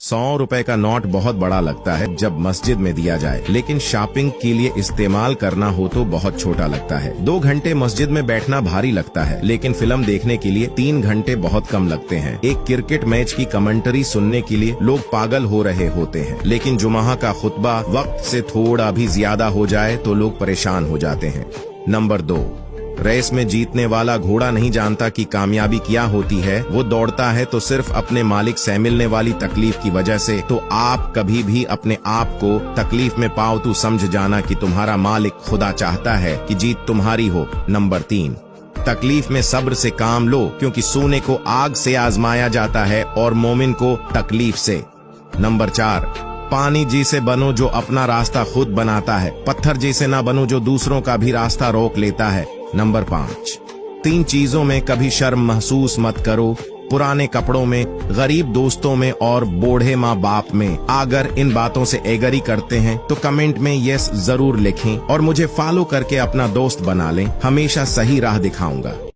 100 रुपए का नोट बहुत बड़ा लगता है जब मस्जिद में दिया जाए, लेकिन शॉपिंग के लिए इस्तेमाल करना हो तो बहुत छोटा लगता है। 2 घंटे मस्जिद में बैठना भारी लगता है, लेकिन फिल्म देखने के लिए 3 घंटे बहुत कम लगते हैं। एक क्रिकेट मैच की कमेंटरी सुनने के लिए लोग पागल हो रहे होते हैं, लेकिन जुम्मा का खुतबा वक्त से थोड़ा भी ज्यादा हो जाए तो लोग परेशान हो जाते हैं। नंबर 2, रेस में जीतने वाला घोड़ा नहीं जानता कि कामयाबी क्या होती है। वो दौड़ता है तो सिर्फ अपने मालिक से मिलने वाली तकलीफ की वजह से। तो आप कभी भी अपने आप को तकलीफ में पाओ तो समझ जाना कि तुम्हारा मालिक खुदा चाहता है कि जीत तुम्हारी हो। नंबर 3, तकलीफ में सब्र से काम लो, क्योंकि सोने को आग से आजमाया जाता है और मोमिन को तकलीफ से। नंबर 4, पानी जैसे बनो जो अपना रास्ता खुद बनाता है, पत्थर जैसे ना बनो जो दूसरों का भी रास्ता रोक लेता है। नंबर 5, 3 चीजों में कभी शर्म महसूस मत करो, पुराने कपड़ों में, गरीब दोस्तों में और बूढ़े माँ बाप में। अगर इन बातों से एग्री करते हैं तो कमेंट में यस जरूर लिखें और मुझे फॉलो करके अपना दोस्त बना लें। हमेशा सही राह दिखाऊंगा।